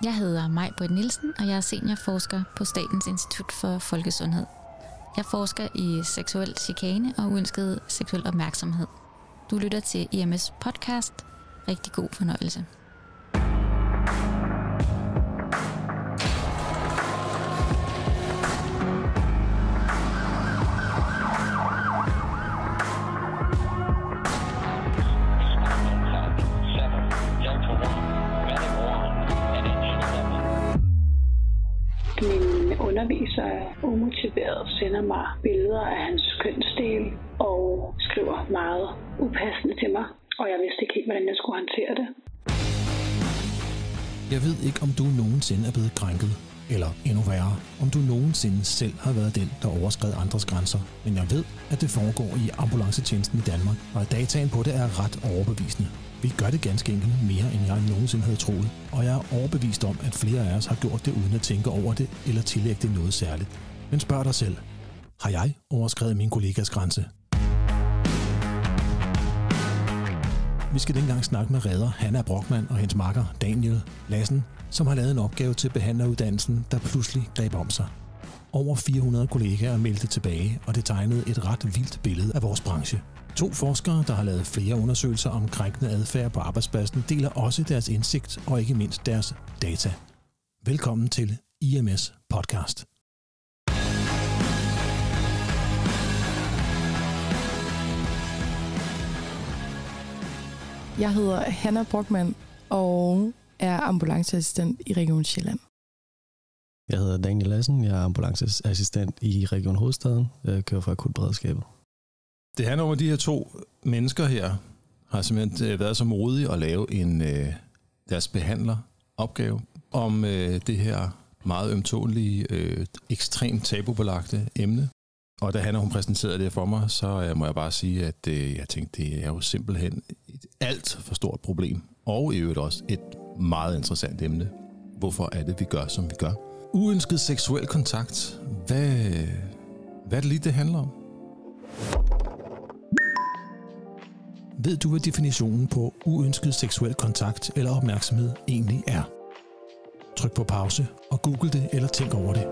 Jeg hedder Maj-Britt Nielsen, og jeg er seniorforsker på Statens Institut for Folkesundhed. Jeg forsker i seksuel chikane og uønsket seksuel opmærksomhed. Du lytter til IMS podcast. Rigtig god fornøjelse. Min underviser er umotiveret, sender mig billeder af hans kønsdel og skriver meget upassende til mig, og jeg vidste ikke helt, hvordan jeg skulle håndtere det. Jeg ved ikke, om du nogensinde er blevet krænket, eller endnu værre, om du nogensinde selv har været den, der overskred andres grænser. Men jeg ved, at det foregår i ambulancetjenesten i Danmark, og at dataen på det er ret overbevisende. Vi gør det ganske enkelt mere, end jeg nogensinde havde troet, og jeg er overbevist om, at flere af os har gjort det uden at tænke over det eller tillægge det noget særligt. Men spørg dig selv, har jeg overskredet min kollegas grænse? Vi skal dengang snakke med redder Hanna Brochmann og hendes makker Daniel Lassen, som har lavet en opgave til behandleruddannelsen, der pludselig greb om sig. Over 400 kollegaer meldte tilbage, og det tegnede et ret vildt billede af vores branche. 2 forskere, der har lavet flere undersøgelser om krænkende adfærd på arbejdspladsen, deler også deres indsigt og ikke mindst deres data. Velkommen til IMS podcast. Jeg hedder Hanna Brochmann og er ambulanceassistent i Region Sjælland. Jeg hedder Daniel Lassen, jeg er ambulanceassistent i Region Hovedstaden, jeg kører for akutberedskabet. Det handler om, at de her 2 mennesker her har simpelthen været så modige at lave deres behandleropgave om det her meget ømtålige, ekstremt tabubelagte emne. Og da Hanna hun præsenterede det for mig, så må jeg bare sige, at jeg tænkte, det er jo simpelthen et alt for stort problem. Og i øvrigt også et meget interessant emne. Hvorfor er det, vi gør, som vi gør? Uønsket seksuel kontakt. Hvad er det lige, det handler om? Ved du, hvad definitionen på uønsket seksuel kontakt eller opmærksomhed egentlig er? Tryk på pause og google det eller tænk over det.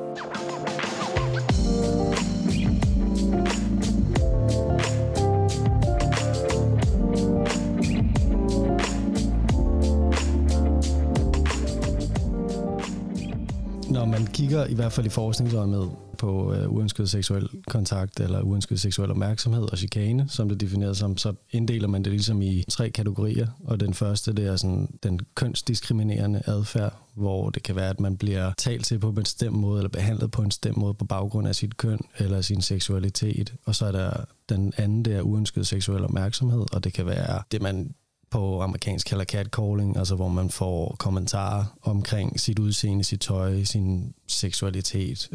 Når man kigger i hvert fald i forskningsøjemed på uønsket seksuel kontakt eller uønsket seksuel opmærksomhed og chikane, som det er defineret som, så inddeler man det ligesom i 3 kategorier. Og den første, det er sådan den kønsdiskriminerende adfærd, hvor det kan være, at man bliver talt til på en bestemt måde eller behandlet på en bestemt måde på baggrund af sit køn eller sin seksualitet. Og så er der den anden, det er uønsket seksuel opmærksomhed, og det kan være det, man på amerikansk kalder catcalling, altså hvor man får kommentarer omkring sit udseende, sit tøj, sin seksualitet,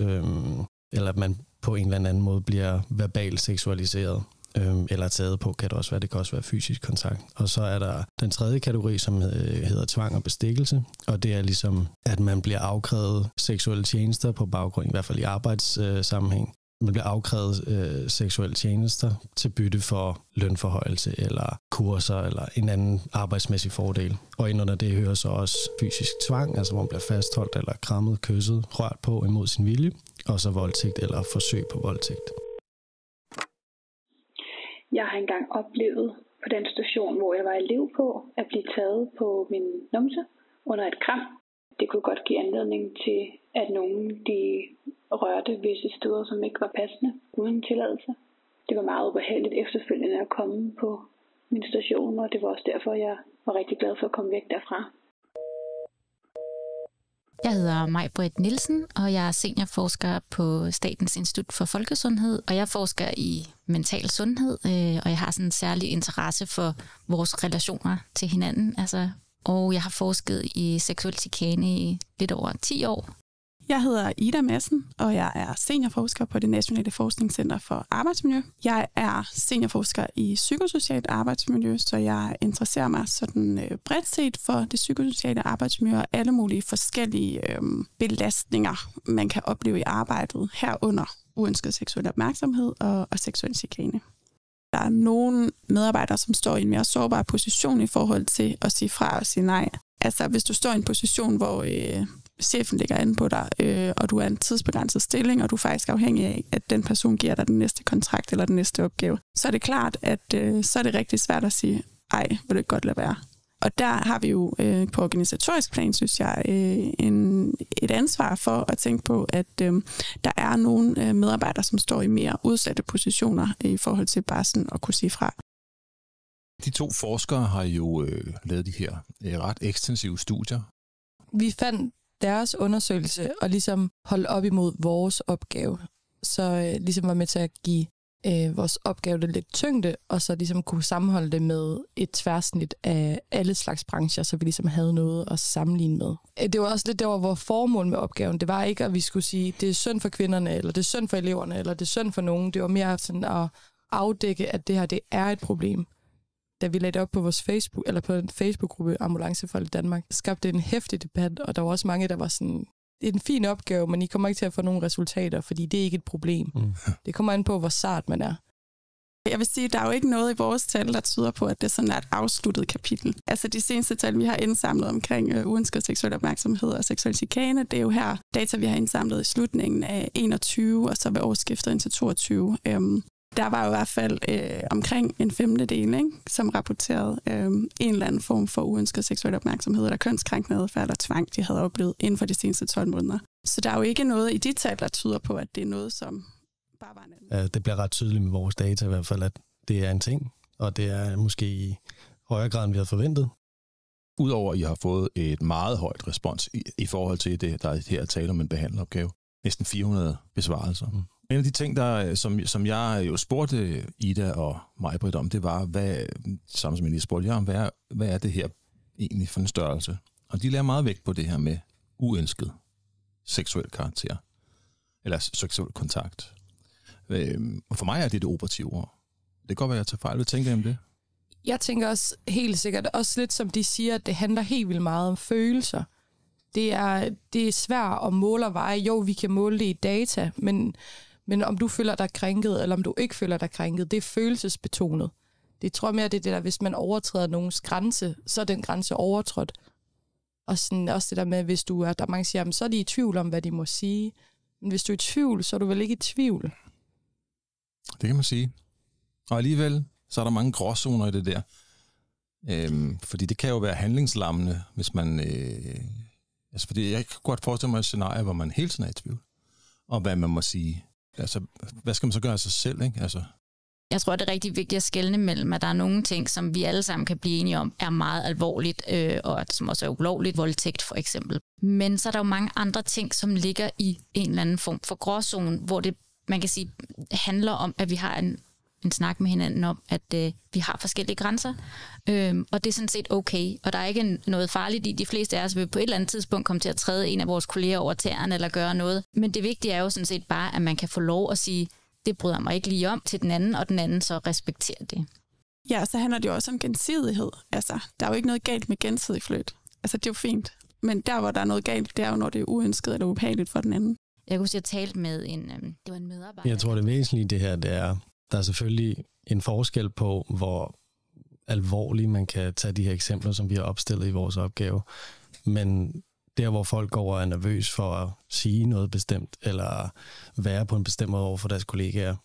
eller at man på en eller anden måde bliver verbalt seksualiseret, eller taget på, kan det også være. Det kan også være fysisk kontakt. Og så er der den tredje kategori, som hedder tvang og bestikkelse, og det er ligesom, at man bliver afkrævet seksuelle tjenester på baggrund, i hvert fald i arbejdssammenhæng. Man bliver afkrævet seksuelle tjenester til bytte for lønforhøjelse eller kurser eller en anden arbejdsmæssig fordel. Og ind under det hører så også fysisk tvang, altså hvor man bliver fastholdt eller krammet, kysset, rørt på imod sin vilje, og så voldtægt eller forsøg på voldtægt. Jeg har engang oplevet på den station, hvor jeg var elev på, at blive taget på min numse under et kram. Det kunne godt give anledning til, at nogen de rørte visse steder, som ikke var passende, uden tilladelse. Det var meget ubehageligt efterfølgende at komme på min station, og det var også derfor, jeg var rigtig glad for at komme væk derfra. Jeg hedder Maj-Britt Nielsen, og jeg er seniorforsker på Statens Institut for Folkesundhed, og jeg forsker i mental sundhed, og jeg har sådan en særlig interesse for vores relationer til hinanden, og jeg har forsket i seksuel chikane i lidt over 10 år. Jeg hedder Ida Madsen, og jeg er seniorforsker på det Nationale Forskningscenter for Arbejdsmiljø. Jeg er seniorforsker i psykosocialt arbejdsmiljø, så jeg interesserer mig sådan bredt set for det psykosociale arbejdsmiljø og alle mulige forskellige belastninger, man kan opleve i arbejdet, herunder uønsket seksuel opmærksomhed og seksuel chikane. Der er nogle medarbejdere, som står i en mere sårbar position i forhold til at sige fra og sige nej. Altså, hvis du står i en position, hvor chefen ligger an på dig, og du er en tidsbegrænset stilling, og du er faktisk afhængig af, at den person giver dig den næste kontrakt eller den næste opgave, så er det klart, at så er det rigtig svært at sige, ej, vil du ikke godt lade være. Og der har vi jo på organisatorisk plan, synes jeg, et ansvar for at tænke på, at der er nogle medarbejdere, som står i mere udsatte positioner i forhold til bare sådan at kunne sige fra. De 2 forskere har jo lavet de her ret ekstensive studier. Vi fandt deres undersøgelse og ligesom holde op imod vores opgave. Så ligesom var med til at give vores opgave lidt tyngde, og så ligesom kunne sammenholde det med et tværsnit af alle slags brancher, så vi ligesom havde noget at sammenligne med. Det var også lidt, der var vores formål med opgaven. Det var ikke, at vi skulle sige, det er synd for kvinderne, eller det er synd for eleverne, eller det er synd for nogen. Det var mere sådan at afdække, at det her, det er et problem. Da vi lagde det op på vores Facebook, eller på en Facebook-gruppe Ambulancefolk i Danmark, skabte en heftig debat, og der var også mange, der var sådan, det er en fin opgave, men I kommer ikke til at få nogle resultater, fordi det er ikke et problem. Det kommer an på, hvor sart man er. Jeg vil sige, at der er jo ikke noget i vores tal, der tyder på, at det sådan er et afsluttet kapitel. Altså de seneste tal, vi har indsamlet omkring uønsket seksuel opmærksomhed og seksuel chikane, det er jo her data, vi har indsamlet i slutningen af 21, og så ved årsskiftet indtil 22. Der var jo i hvert fald omkring en 1/5, ikke, som rapporterede en eller anden form for uønsket seksuel opmærksomhed eller kønskrænkende adfærd eller tvang, de havde oplevet inden for de seneste 12 måneder. Så der er jo ikke noget i de tal, der tyder på, at det er noget, som bare var en anden. Det bliver ret tydeligt med vores data i hvert fald, at det er en ting, og det er måske i højere grad, end vi havde forventet. Udover at I har fået et meget højt respons i forhold til det, der er her at tale om en behandleropgave. Næsten 400 besvarelser. En af de ting, der, som jeg jo spurgte Ida og Maj-Britt om, det var, samme som jeg lige spurgte jer om, hvad er det her egentlig for en størrelse? Og de lærer meget vægt på det her med uønsket seksuel karakter, eller seksuel kontakt. Og for mig er det operative ord. Det kan godt være, at jeg tager fejl. Hvad tænker I om det? Jeg tænker også helt sikkert, også lidt som de siger, at det handler helt vildt meget om følelser. Det er svært at måle og veje. Jo, vi kan måle det i data, men om du føler dig krænket, eller om du ikke føler dig krænket, det er følelsesbetonet. Det tror jeg mere, det er det der, hvis man overtræder nogens grænse, så er den grænse overtrådt. Og sådan, også det der med, hvis du er, der mange siger, så er de i tvivl om, hvad de må sige. Men hvis du er i tvivl, så er du vel ikke i tvivl. Det kan man sige. Og alligevel, så er der mange gråzoner i det der. Fordi det kan jo være handlingslammende, hvis man... fordi jeg kan godt forestille mig et scenarie, hvor man hele tiden er i tvivl. Og hvad man må sige. Altså, hvad skal man så gøre af sig selv, ikke? Altså. Jeg tror, det er rigtig vigtigt at skelne mellem, at der er nogle ting, som vi alle sammen kan blive enige om, er meget alvorligt, og som også er ulovligt, voldtægt for eksempel. Men så er der jo mange andre ting, som ligger i en eller anden form for gråzone, hvor det, man kan sige, handler om, at vi har en snak med hinanden om, at vi har forskellige grænser, og det er sådan set okay, og der er ikke noget farligt i. De fleste af os vil på et eller andet tidspunkt komme til at træde en af vores kolleger over tæerne eller gøre noget, men det vigtige er jo sådan set bare, at man kan få lov at sige, det bryder mig ikke lige om til den anden, og den anden så respekterer det. Ja, så handler det jo også om gensidighed. Altså, der er jo ikke noget galt med gensidig flyt. Altså, det er jo fint. Men der, hvor der er noget galt, det er jo, når det er uønsket eller ubehageligt for den anden. Jeg kunne sige, at jeg talte med det var en medarbejder. Jeg tror, det væsentlige det her, det er, der er selvfølgelig en forskel på, hvor alvorligt man kan tage de her eksempler, som vi har opstillet i vores opgave. Men der, hvor folk går og er nervøs for at sige noget bestemt, eller være på en bestemt måde over for deres kollegaer,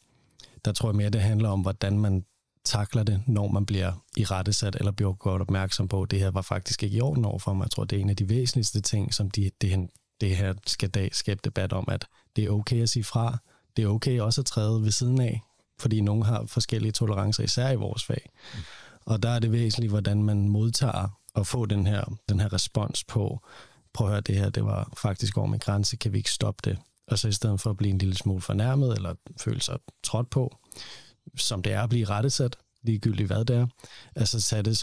der tror jeg mere, det handler om, hvordan man takler det, når man bliver irettesat, eller bliver godt opmærksom på, at det her var faktisk ikke i orden overfor mig. Jeg tror, det er en af de væsentligste ting, som det her skal skabe debat om, at det er okay at sige fra, det er okay også at træde ved siden af, fordi nogen har forskellige tolerancer, især i vores fag. Og der er det væsentligt, hvordan man modtager og får den her respons på, prøv at høre, det her, det var faktisk over min grænse, kan vi ikke stoppe det? Og så i stedet for at blive en lille smule fornærmet, eller føle sig trådt på, som det er at blive rettesat, ligegyldigt hvad det er, altså tage det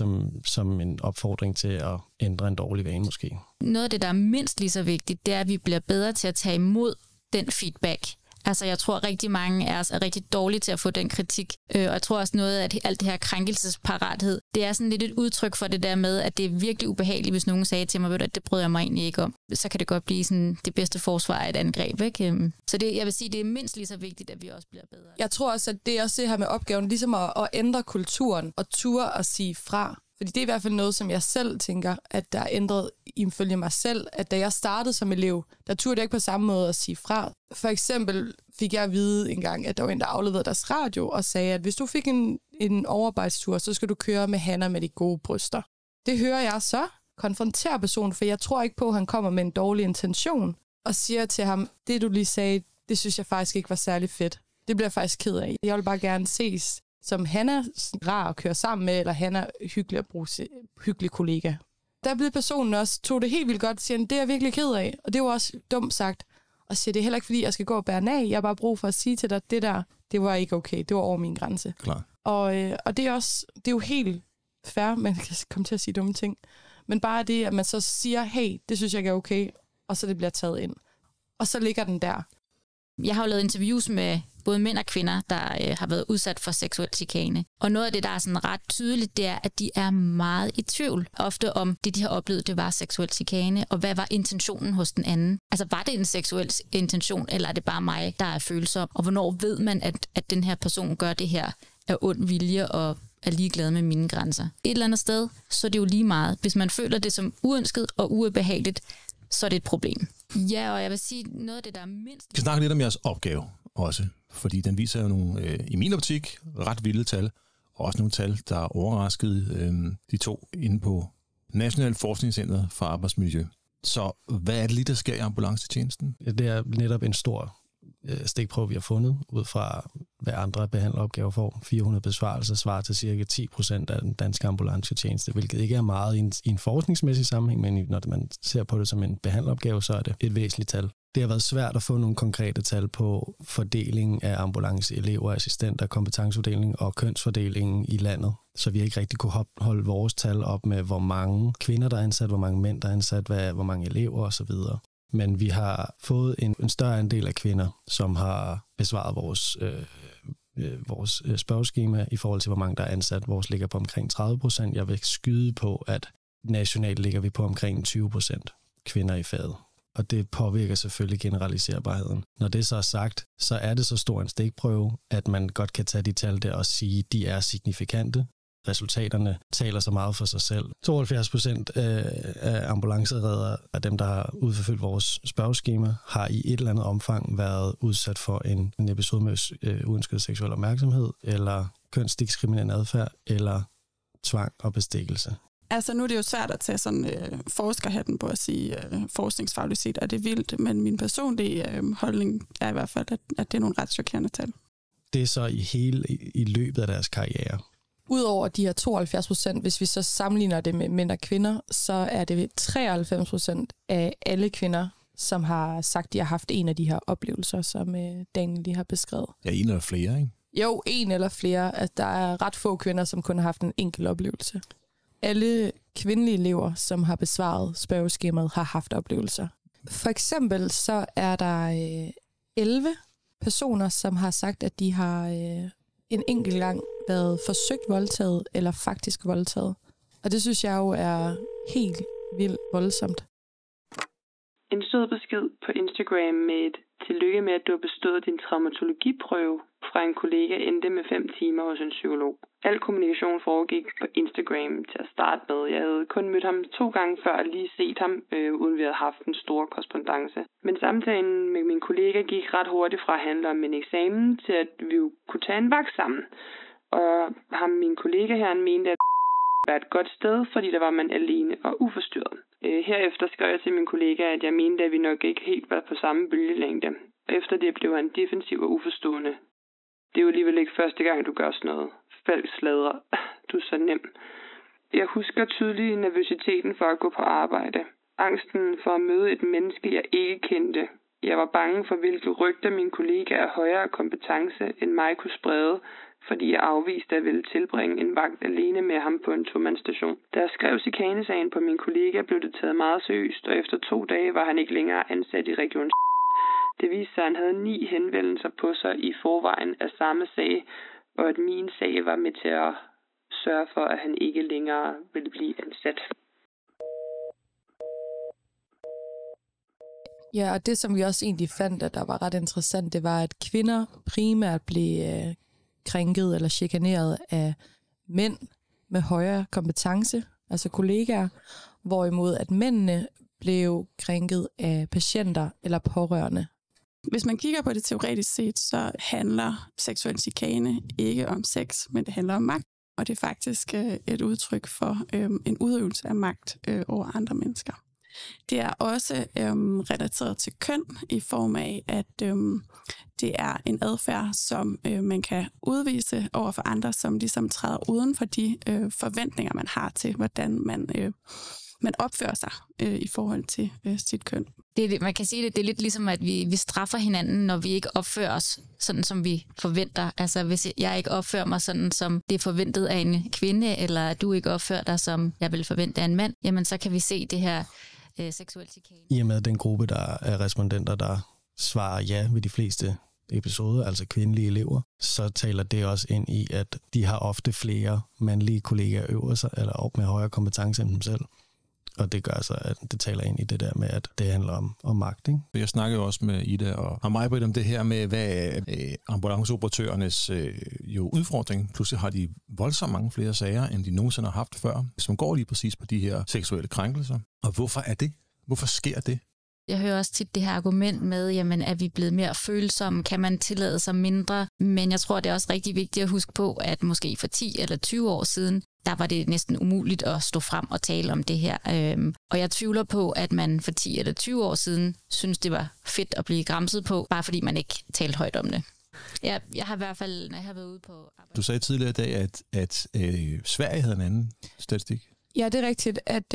som en opfordring til at ændre en dårlig vane måske. Noget af det, der er mindst lige så vigtigt, det er, at vi bliver bedre til at tage imod den feedback. Altså, jeg tror, rigtig mange af os er rigtig dårlige til at få den kritik. Og jeg tror også noget af alt det her krænkelsesparathed, det er sådan lidt et udtryk for det der med, at det er virkelig ubehageligt, hvis nogen sagde til mig, at det bryder jeg mig egentlig ikke om. Så kan det godt blive sådan det bedste forsvar af et angreb, ikke? Så jeg vil sige, det er mindst lige så vigtigt, at vi også bliver bedre. Jeg tror også, at det er også det her med opgaven, ligesom at ændre kulturen og ture at sige fra. Fordi det er i hvert fald noget, som jeg selv tænker, at der er ændret ifølge mig selv, at da jeg startede som elev, der turde jeg ikke på samme måde at sige fra. For eksempel fik jeg at vide engang, at der var en, der afleverede deres radio og sagde, at hvis du fik en overarbejdstur, så skal du køre med Hanna med de gode bryster. Det hører jeg så, konfronterer personen, for jeg tror ikke på, at han kommer med en dårlig intention, og siger til ham, det du lige sagde, det synes jeg faktisk ikke var særlig fedt. Det bliver jeg faktisk ked af. Jeg vil bare gerne ses som Hanna rar at køre sammen med, eller Hanna hyggelig at bruge hyggelig kollega. Der blev personen også, tog det helt vildt godt, og siger, det er jeg virkelig ked af. Og det var også dumt sagt. Og siger, det er heller ikke, fordi jeg skal gå og bære af. Jeg har bare brug for at sige til dig, det var ikke okay. Det var over min grænse. Klar. Og det er jo helt fair, man kan komme til at sige dumme ting. Men bare det, at man så siger, hey, det synes jeg ikke er okay, og så det bliver taget ind. Og så ligger den der. Jeg har jo lavet interviews med både mænd og kvinder, der har været udsat for seksuel chikane. Og noget af det, der er sådan ret tydeligt, det er, at de er meget i tvivl. Ofte om det, de har oplevet, det var seksuel chikane, og hvad var intentionen hos den anden? Altså, var det en seksuel intention, eller er det bare mig, der er følsom? Og hvornår ved man, at den her person gør det her af ond vilje og er ligeglad med mine grænser? Et eller andet sted, så er det jo lige meget. Hvis man føler det som uønsket og ubehageligt, så er det et problem. Ja, og jeg vil sige, noget af det, der er mindst... Vi skal snakke lidt om jeres opgave også, fordi den viser jo nogle, i min optik, ret vilde tal, og også nogle tal, der overraskede de to inde på National Forskningscenter for Arbejdsmiljø. Så hvad er det lige, der sker i ambulancetjenesten? Det er netop en stor stikprøve, vi har fundet, ud fra hvad andre behandleropgaver får. 400 besvarelser svarer til cirka 10% af den danske ambulancetjeneste, hvilket ikke er meget i en forskningsmæssig sammenhæng, men når man ser på det som en behandleropgave, så er det et væsentligt tal. Det har været svært at få nogle konkrete tal på fordelingen af ambulanceelever, assistenter, kompetencefordeling og kønsfordelingen i landet, så vi ikke rigtig kunne holde vores tal op med, hvor mange kvinder, der er ansat, hvor mange mænd, der er ansat, hvor mange elever osv. Men vi har fået en større andel af kvinder, som har besvaret vores spørgeskema i forhold til, hvor mange der er ansat. Vores ligger på omkring 30%. Jeg vil skyde på, at nationalt ligger vi på omkring 20% kvinder i faget. Og det påvirker selvfølgelig generaliserbarheden. Når det så er sagt, så er det så stor en stikprøve, at man godt kan tage de tal der og sige, at de er signifikante. Resultaterne taler så meget for sig selv. 72% af ambulancereddere af dem, der har udfyldt vores spørgeskema, har i et eller andet omfang været udsat for en episode med uønsket seksuel opmærksomhed, eller kønsdiskriminerende adfærd, eller tvang og bestikkelse. Altså nu er det jo svært at tage sådan forskerhatten på at sige, forskningsfagligt set er det vildt, men min personlige holdning er i hvert fald, at det er nogle ret chokerende tal. Det er så i løbet af deres karriere. Udover de her 72%, hvis vi så sammenligner det med mænd og kvinder, så er det 93% af alle kvinder, som har sagt, at de har haft en af de her oplevelser, som Daniel lige har beskrevet. Ja, en eller flere, ikke? Jo, en eller flere. Altså, der er ret få kvinder, som kun har haft en enkelt oplevelse. Alle kvindelige elever, som har besvaret spørgeskemaet, har haft oplevelser. For eksempel så er der 11 personer, som har sagt, at de har en enkelt gang været forsøgt voldtaget eller faktisk voldtaget. Og det synes jeg jo er helt vildt voldsomt. En sød besked på Instagram med et tillykke med, at du har bestået din traumatologiprøve fra en kollega endte med 5 timer hos en psykolog. Al kommunikation foregik på Instagram til at starte med. Jeg havde kun mødt ham 2 gange før og lige set ham, uden vi havde haft en stor korrespondance. Men samtalen med min kollega gik ret hurtigt fra at handle om en eksamen til, at vi kunne tage en vagt sammen. Og ham, min kollega her, mente, at var et godt sted, fordi der var man alene og uforstyrret. Herefter skrev jeg til min kollega, at jeg mente, at vi nok ikke helt var på samme bølgelængde. Efter det blev han defensiv og uforstående. Det er jo alligevel ikke første gang, du gør sådan noget. Falsk sladrer. Du er så nem. Jeg husker tydeligt nervøsiteten for at gå på arbejde. Angsten for at møde et menneske, jeg ikke kendte. Jeg var bange for, hvilke rygter min kollega af højere kompetence end mig kunne sprede, fordi jeg afviste at ville tilbringe en vagt alene med ham på en 2-mandsstation. Da jeg skrev chikanesagen på min kollega, blev det taget meget seriøst, og efter 2 dage var han ikke længere ansat i region. Det viste sig, at han havde 9 henvendelser på sig i forvejen af samme sag, og at min sag var med til at sørge for, at han ikke længere ville blive ansat. Ja, og det som vi også egentlig fandt, at der var ret interessant, det var, at kvinder primært blev krænket eller chikaneret af mænd, med højere kompetence, altså kollegaer, hvorimod at mændene blev krænket af patienter eller pårørende. Hvis man kigger på det teoretisk set, så handler seksuel chikane ikke om sex, men det handler om magt. Og det er faktisk et udtryk for en udøvelse af magt over andre mennesker. Det er også relateret til køn i form af, at det er en adfærd, som man kan udvise over for andre, som ligesom træder uden for de forventninger, man har til, hvordan man opfører sig i forhold til sit køn. Man kan sige, det er lidt ligesom, at vi straffer hinanden, når vi ikke opfører os sådan, som vi forventer. Altså, hvis jeg ikke opfører mig sådan, som det er forventet af en kvinde, eller du ikke opfører dig, som jeg vil forvente af en mand, jamen så kan vi se det her seksuelle chikane. I og med den gruppe, der er respondenter, der svarer ja ved de fleste episoder, altså kvindelige elever, så taler det også ind i, at de har ofte flere mandlige kollegaer øver sig, eller op med højere kompetence end dem selv. Og det gør så, at det taler ind i det der med, at det handler om magt. Ikke? Jeg snakker jo også med Ida og mig om det her med, hvad ambulanceoperatørernes udfordring. Pludselig har de voldsomt mange flere sager, end de nogensinde har haft før, som går lige præcis på de her seksuelle krænkelser. Og hvorfor er det? Hvorfor sker det? Jeg hører også tit det her argument med, jamen er vi blevet mere følsomme? Kan man tillade sig mindre? Men jeg tror, det er også rigtig vigtigt at huske på, at måske for 10 eller 20 år siden, der var det næsten umuligt at stå frem og tale om det her. Og jeg tvivler på, at man for 10 eller 20 år siden synes det var fedt at blive gramset på, bare fordi man ikke talte højt om det. Jeg har i hvert fald, når jeg har været ude på arbejde. Du sagde tidligere i dag, at Sverige havde en anden statistik. Ja, det er rigtigt, at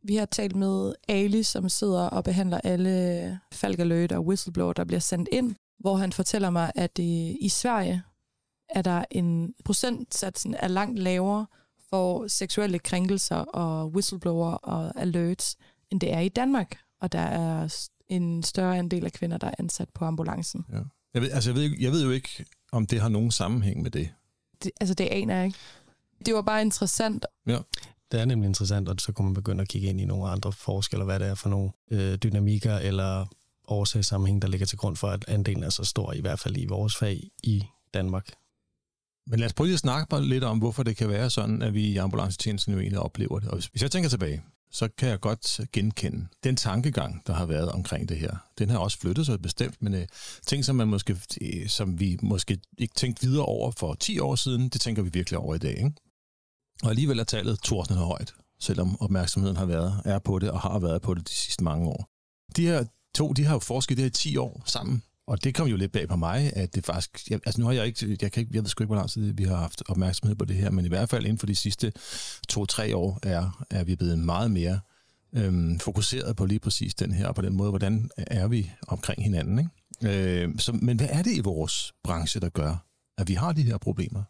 vi har talt med Ali, som sidder og behandler alle Falck Alert og whistleblower, der bliver sendt ind, hvor han fortæller mig, at i Sverige er der en procentsatsen er langt lavere for seksuelle krænkelser og whistleblower og alerts, end det er i Danmark. Og der er en større andel af kvinder, der er ansat på ambulancen. Ja. Jeg ved jo ikke, om det har nogen sammenhæng med det. Det aner jeg ikke. Det var bare interessant. Ja. Det er nemlig interessant, og så kunne man begynde at kigge ind i nogle andre forskelle, hvad det er for nogle dynamikker eller årsagssammenhæng, der ligger til grund for, at andelen er så stor, i hvert fald i vores fag i Danmark. Men lad os prøve at snakke lidt om, hvorfor det kan være sådan, at vi i ambulancetjenesten jo egentlig oplever det. Og hvis jeg tænker tilbage, så kan jeg godt genkende den tankegang, der har været omkring det her. Den har også flyttet sig bestemt, men ting, som vi måske ikke tænkte videre over for 10 år siden, det tænker vi virkelig over i dag, ikke? Og alligevel er tallet tordnende højt, selvom opmærksomheden er på det og har været på det de sidste mange år. De her to, de har jo forsket det her i 10 år sammen, og det kom jo lidt bag på mig, at det faktisk, nu har jeg ved sgu ikke, hvor lang tid vi har haft opmærksomhed på det her, men i hvert fald inden for de sidste 2-3 år er vi blevet meget mere fokuseret på lige præcis den her, og på den måde, hvordan er vi omkring hinanden, ikke? Men hvad er det i vores branche, der gør, at vi har de her problemer?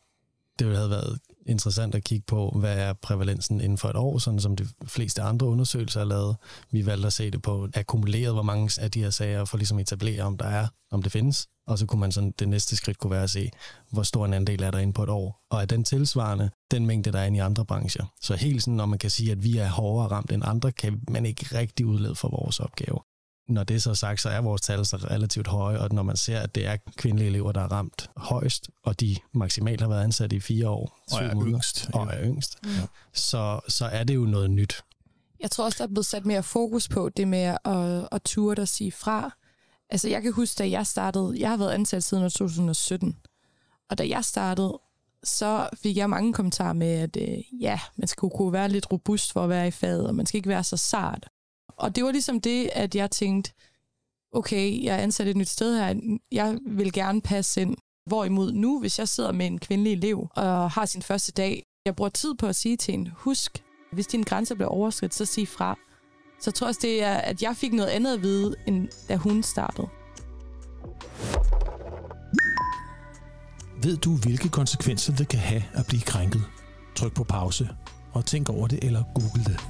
Det ville have været interessant at kigge på, hvad er prævalensen inden for et år, sådan som de fleste andre undersøgelser er lavet. Vi valgte at se det på akkumuleret, hvor mange af de her sager, for ligesom at etablere, om det findes. Og så kunne man sådan, det næste skridt kunne være at se, hvor stor en andel er der inde på et år. Og er den tilsvarende den mængde, der er inde i andre brancher. Så helt sådan, når man kan sige, at vi er hårdere ramt end andre, kan man ikke rigtig udlede for vores opgave. Når det er så sagt, så er vores tal så relativt høje, og når man ser, at det er kvindelige elever, der er ramt højst, og de maksimalt har været ansat i 4 år, og er yngst, så er det jo noget nyt. Jeg tror også, der er blevet sat mere fokus på det med at turde at sige fra. Altså, jeg kan huske, da jeg startede, jeg har været ansat siden 2017, og da jeg startede, så fik jeg mange kommentarer med, at man skulle kunne være lidt robust for at være i faget, og man skal ikke være så sart. Og det var ligesom det, at jeg tænkte, okay, jeg er ansat et nyt sted her, jeg vil gerne passe ind. Hvorimod nu, hvis jeg sidder med en kvindelig elev og har sin første dag, jeg bruger tid på at sige til hende, husk, hvis din grænse bliver overskridt, så sig fra. Så jeg tror også, det er, at jeg fik noget andet at vide, end da hun startede. Ved du, hvilke konsekvenser det kan have at blive krænket? Tryk på pause og tænk over det, eller google det.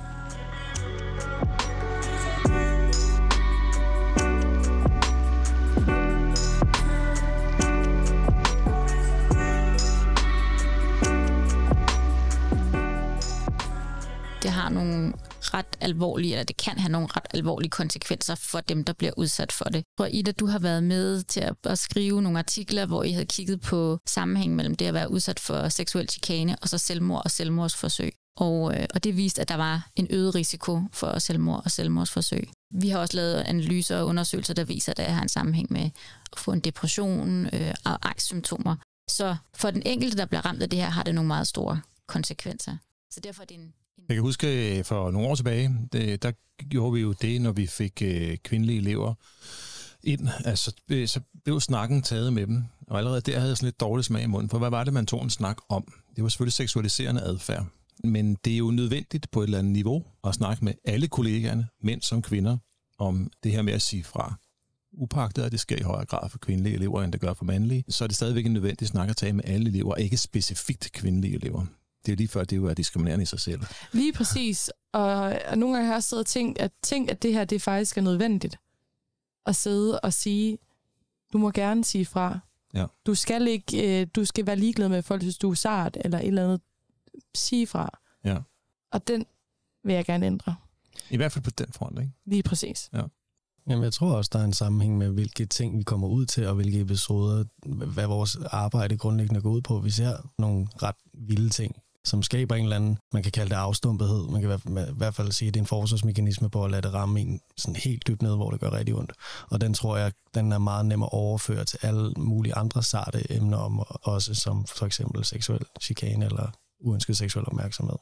Det har nogle ret alvorlige, eller det kan have nogle ret alvorlige konsekvenser for dem, der bliver udsat for det. Jeg tror, Ida, du har været med til at skrive nogle artikler, hvor I havde kigget på sammenhæng mellem det at være udsat for seksuel chikane, og så selvmord og selvmordsforsøg. Og det viste, at der var en øget risiko for selvmord og selvmordsforsøg. Vi har også lavet analyser og undersøgelser, der viser, at der er en sammenhæng med at få en depression og angstsymptomer. Så for den enkelte, der bliver ramt af det her, har det nogle meget store konsekvenser. Så derfor er det en... Jeg kan huske, for nogle år tilbage, der gjorde vi jo det, når vi fik kvindelige elever ind. Altså, så blev snakken taget med dem, og allerede der havde jeg sådan lidt dårlig smag i munden, for hvad var det, man tog en snak om? Det var selvfølgelig seksualiserende adfærd. Men det er jo nødvendigt på et eller andet niveau at snakke med alle kollegaerne, mænd som kvinder, om det her med at sige fra. Upagtet, at det sker i højere grad for kvindelige elever, end det gør for mandlige, så er det stadigvæk en nødvendig snak at tage med alle elever, og ikke specifikt kvindelige elever. Det er lige før, det jo er diskriminerende i sig selv. Lige præcis. Og nogle gange har jeg siddet og tænkt, at det her det faktisk er nødvendigt. At sidde og sige, du må gerne sige fra. Ja. Du skal være ligeglad med folk, hvis du er sart, eller et eller andet. Sige fra. Ja. Og den vil jeg gerne ændre. I hvert fald på den front, ikke? Lige præcis. Ja. Jamen, jeg tror også, der er en sammenhæng med, hvilke ting vi kommer ud til, og hvilke episoder, hvad vores arbejde grundlæggende går ud på. Vi ser nogle ret vilde ting, som skaber en eller anden, man kan kalde det afstumpethed. Man kan i hvert fald sige, at det er en forsvarsmekanisme på at lade det ramme en sådan helt dybt ned, hvor det gør rigtig ondt. Og den tror jeg, den er meget nem at overføre til alle mulige andre sarte emner, om også som for eksempel seksuel chikane eller uønsket seksuel opmærksomhed.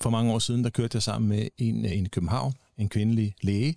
For mange år siden, der kørte jeg sammen med en i København, en kvindelig læge,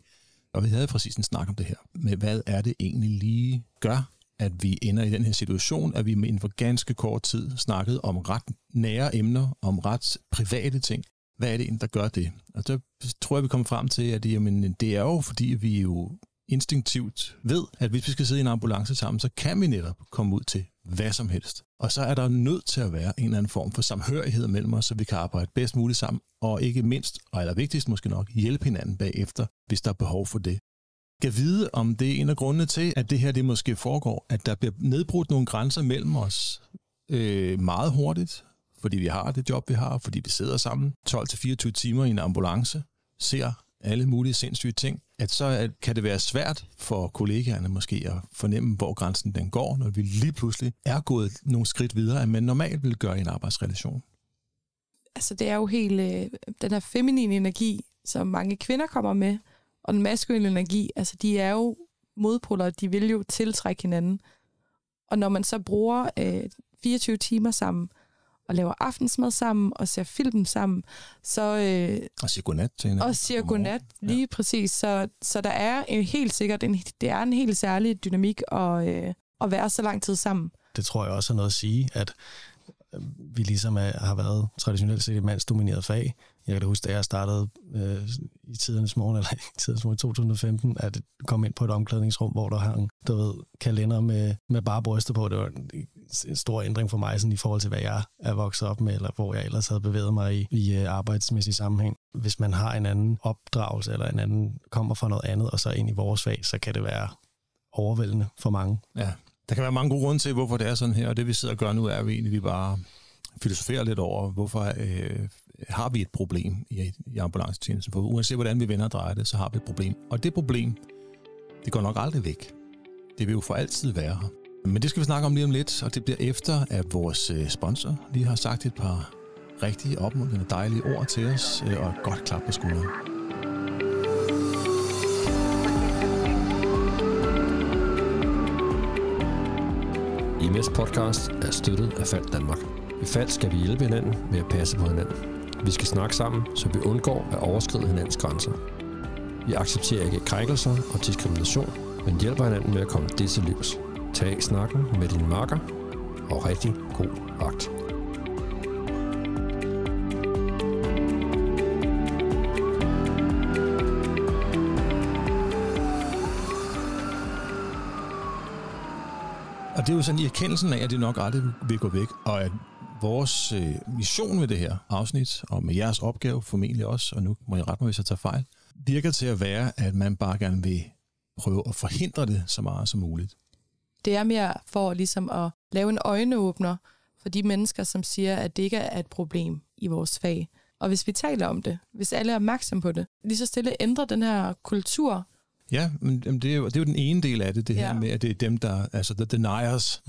og vi havde præcis en snak om det her. Men hvad er det egentlig lige gør, at vi ender i den her situation, at vi inden for ganske kort tid snakkede om ret nære emner, om ret private ting. Hvad er det egentlig, der gør det? Og så tror jeg, vi kommer frem til, at det er jo, fordi vi jo instinktivt ved, at hvis vi skal sidde i en ambulance sammen, så kan vi netop komme ud til hvad som helst. Og så er der nødt til at være en eller anden form for samhørighed mellem os, så vi kan arbejde bedst muligt sammen, og ikke mindst, og allervigtigst måske nok, hjælpe hinanden bagefter, hvis der er behov for det. Jeg kan vide, om det er en af grundene til, at det her det måske foregår, at der bliver nedbrudt nogle grænser mellem os meget hurtigt, fordi vi har det job, vi har, fordi vi sidder sammen 12-24 timer i en ambulance, ser alle mulige sindssyge ting, at så kan det være svært for kollegaerne måske at fornemme, hvor grænsen den går, når vi lige pludselig er gået nogle skridt videre, end man normalt vil gøre i en arbejdsrelation. Altså det er jo helt den her feminine energi, som mange kvinder kommer med, og den maskuline energi, altså de er jo modpoler, de vil jo tiltrække hinanden. Og når man så bruger 24 timer sammen, og laver aftensmad sammen, og ser film sammen, så... og siger godnat til hinanden. Og siger godnat, lige præcis. Så der er helt sikkert det er en helt særlig dynamik at være så lang tid sammen. Det tror jeg også er noget at sige, at vi ligesom har været traditionelt set et mandsdomineret fag. Jeg kan da huske, da jeg startede i tidernes morgen, eller i tidernes morgen i 2015, at komme ind på et omklædningsrum, hvor der hang, kalender med bare bryster på. Det var en stor ændring for mig sådan, i forhold til, hvad jeg er vokset op med, eller hvor jeg ellers havde bevæget mig i arbejdsmæssig sammenhæng. Hvis man har en anden opdragelse, eller en anden kommer fra noget andet, og så ind i vores fag, så kan det være overvældende for mange. Ja. Der kan være mange gode grunde til, hvorfor det er sådan her, og det vi sidder og gør nu, er vi egentlig bare filosoferer lidt over, hvorfor har vi et problem i ambulancetjenesten. For uanset hvordan vi vender og drejer det, så har vi et problem. Og det problem, det går nok aldrig væk. Det vil jo for altid være her. Men det skal vi snakke om lige om lidt, og det bliver efter, at vores sponsor lige har sagt et par rigtig opmuntrende dejlige ord til os, og et godt klap på skulderen. IMS podcast er støttet af Faldt Danmark. I Faldt skal vi hjælpe hinanden med at passe på hinanden. Vi skal snakke sammen, så vi undgår at overskride hinandens grænser. Vi accepterer ikke krænkelser og diskrimination, men hjælper hinanden med at komme det til livs. Tag snakken med din makker, og rigtig god vagt. Og det er jo sådan i erkendelsen af, at det nok aldrig vil gå væk, og at vores mission med det her afsnit, og med jeres opgave formentlig også, og nu må jeg rette mig, hvis jeg tager fejl, virker til at være, at man bare gerne vil prøve at forhindre det så meget som muligt. Det er mere for ligesom at lave en øjenåbner for de mennesker, som siger, at det ikke er et problem i vores fag. Og hvis vi taler om det, hvis alle er opmærksom på det, lige så stille ændrer den her kultur. Ja, men det er jo den ene del af det, her med, at det er dem, der, altså the deniers,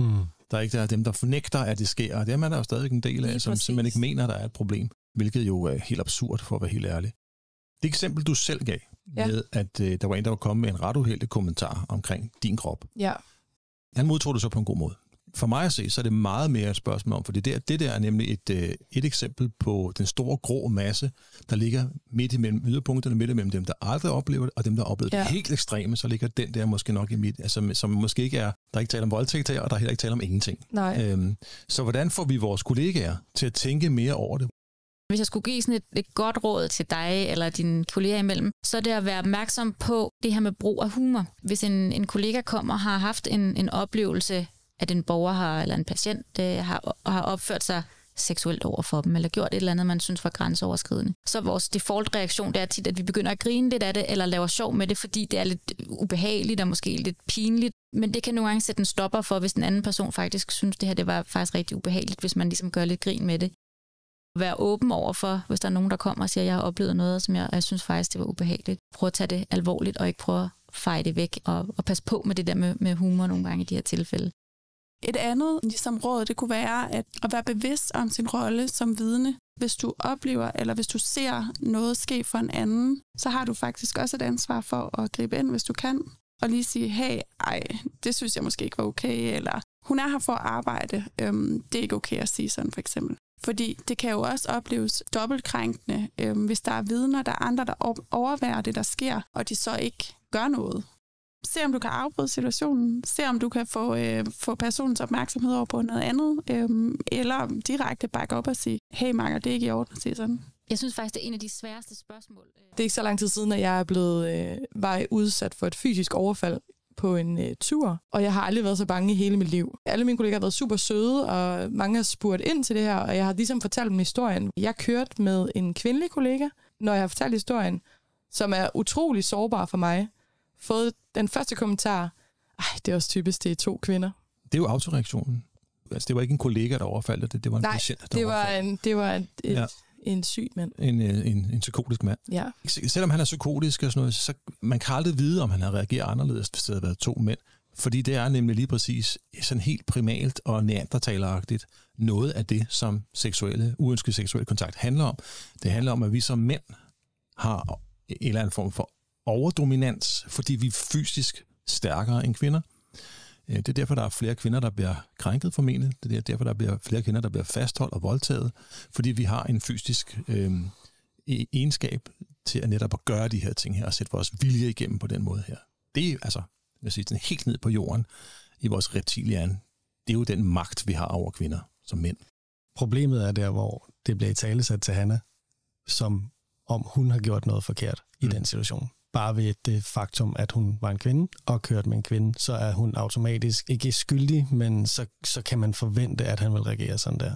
der ikke der er dem, der fornægter, at det sker. Og det er man der jo stadig en del af, som simpelthen ikke mener, der er et problem. Hvilket jo er helt absurd, for at være helt ærlig. Det eksempel, du selv gav, med at der var en, der var kommet med en ret uheldig kommentar omkring din krop. Ja. Han modtog det så på en god måde. For mig at se, så er det meget mere et spørgsmål om, for det der er nemlig et eksempel på den store grå masse, der ligger midt imellem yderpunkterne, midt imellem dem, der aldrig oplever det, og dem, der oplever det helt ekstreme, så ligger den der måske nok i midt, altså, som måske ikke er, der er ikke tale om voldtægt her, og der er heller ikke tale om ingenting. Så hvordan får vi vores kollegaer til at tænke mere over det? Hvis jeg skulle give sådan et godt råd til dig eller dine kolleger imellem, så er det at være opmærksom på det her med brug af humor. Hvis en kollega kommer og har haft en oplevelse, at en borger eller en patient har opført sig seksuelt over for dem, eller gjort et eller andet, man synes var grænseoverskridende. Så vores default-reaktion, det er tit, at vi begynder at grine lidt af det, eller laver sjov med det, fordi det er lidt ubehageligt og måske lidt pinligt. Men det kan nogle gange sætte en stopper for, hvis den anden person faktisk synes, det her det var faktisk rigtig ubehageligt, hvis man ligesom gør lidt grin med det. Være åben over for, hvis der er nogen, der kommer og siger, at jeg har oplevet noget, som jeg synes faktisk, det var ubehageligt. Prøv at tage det alvorligt, og ikke prøve at feje det væk, og passe på med det der med humor nogle gange i de her tilfælde. Et andet ligesom råd, det kunne være at være bevidst om sin rolle som vidne. Hvis du oplever, eller hvis du ser noget ske for en anden, så har du faktisk også et ansvar for at gribe ind, hvis du kan. Og lige sige, hey, det synes jeg måske ikke var okay, eller hun er her for at arbejde. Det er ikke okay at sige sådan, for eksempel. Fordi det kan jo også opleves dobbeltkrænkende, hvis der er vidner, der er andre, der overværer det, der sker, og de så ikke gør noget. Se om du kan afbryde situationen. Se om du kan få personens opmærksomhed over på noget andet. Eller direkte bakke op og sige, hey Marker, det er ikke i orden at sige sådan. Jeg synes faktisk, det er en af de sværeste spørgsmål. Det er ikke så lang tid siden, at jeg er blevet var udsat for et fysisk overfald på en tur, og jeg har aldrig været så bange i hele mit liv. Alle mine kollegaer har været super søde, og mange har spurgt ind til det her, og jeg har ligesom fortalt dem historien. Jeg kørte med en kvindelig kollega, når jeg har fortalt historien, som er utrolig sårbar for mig. Fået den første kommentar, det er også typisk, det er 2 kvinder. Det er jo autoreaktionen. Altså, det var ikke en kollega, der overfaldt det var en patient, der overfaldt. Det var en syg mand. En psykotisk mand. Ja. Selvom han er psykotisk og sådan noget, så man kan aldrig vide, om han har reageret anderledes, hvis det havde været 2 mænd. Fordi det er nemlig lige præcis sådan helt primalt og neandertaleragtigt noget af det, som uønsket seksuel kontakt handler om. Det handler om, at vi som mænd har en eller anden form for overdominans, fordi vi er fysisk stærkere end kvinder. Det er derfor, der er flere kvinder, der bliver krænket formentlig. Det er derfor, der bliver flere kvinder, der bliver fastholdt og voldtaget, fordi vi har en fysisk egenskab til at netop at gøre de her ting her, og sætte vores vilje igennem på den måde her. Det er altså, jeg siger, helt ned på jorden i vores reptilian. Det er jo den magt, vi har over kvinder som mænd. Problemet er der, hvor det bliver italesat til Hanna, som om hun har gjort noget forkert i den situation. Bare ved det faktum, at hun var en kvinde og kørte med en kvinde, så er hun automatisk ikke skyldig, men så kan man forvente, at han vil reagere sådan der.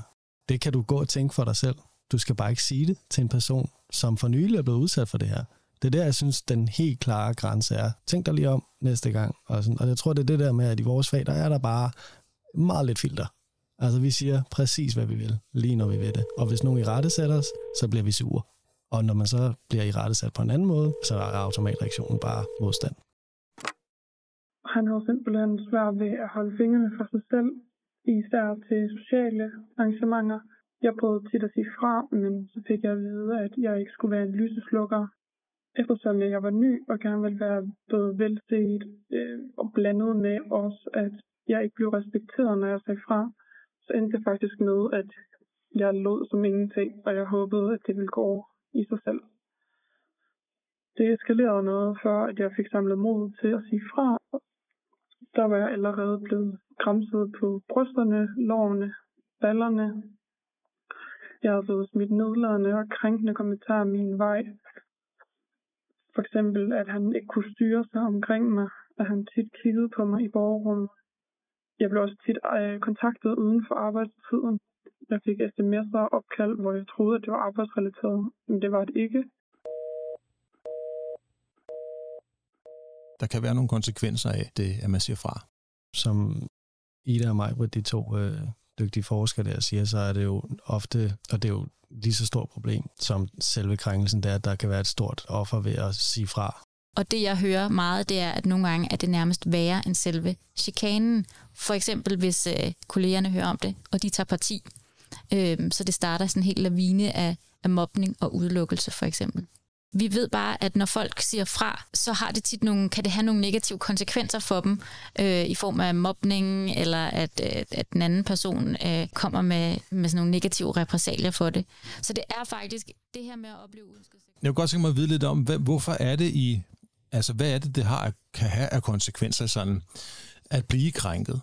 Det kan du gå og tænke for dig selv. Du skal bare ikke sige det til en person, som for nylig er blevet udsat for det her. Det er der, jeg synes, den helt klare grænse er. Tænk dig lige om næste gang. Og jeg tror, det er det der med, at i vores fag, der er der bare meget lidt filter. Altså, vi siger præcis, hvad vi vil, lige når vi vil det. Og hvis nogen i rette sætter os, så bliver vi sure. Og når man så bliver i rette sat på en anden måde, så er automatreaktionen bare modstand. Han havde simpelthen svært ved at holde fingrene for sig selv, især til sociale arrangementer. Jeg prøvede tit at sige fra, men så fik jeg at vide, at jeg ikke skulle være en lyseslukker. Eftersom jeg var ny og gerne ville være både velset og blandet med også, at jeg ikke blev respekteret, når jeg sagde fra, så endte det faktisk med, at jeg lod som ingenting, og jeg håbede, at det ville gå over i sig selv. Det eskalerede noget, før at jeg fik samlet mod til at sige fra. Der var jeg allerede blevet gramset på brysterne, lårene, ballerne. Jeg havde fået smidt nedladende og krænkende kommentarer min vej. For eksempel, at han ikke kunne styre sig omkring mig, at han tit kiggede på mig i borgerrummet. Jeg blev også tit kontaktet uden for arbejdstiden. Jeg fik sms'er og opkald, hvor jeg troede, at det var arbejdsrelateret, men det var det ikke. Der kan være nogle konsekvenser af det, at man siger fra. Som Ida og mig, de dygtige forskere der siger, så er det jo ofte, og det er jo lige så stort problem som selve krænkelsen, det er, at der kan være et stort offer ved at sige fra. Og det, jeg hører meget, det er, at nogle gange er det nærmest værre end selve chikanen. For eksempel, hvis kollegerne hører om det, og de tager parti. Så det starter sådan en helt lavine af mobning og udelukkelse, for eksempel. Vi ved bare, at når folk siger fra, så har det tit kan det have nogle negative konsekvenser for dem, i form af mobning, eller at den anden person kommer med sådan nogle negative repressalier for det. Så det er faktisk det her med at opleve uønsket sex. Jeg kunne godt tænke mig at vide lidt om, hvorfor er det hvad er det, kan have af konsekvenser sådan at blive krænket?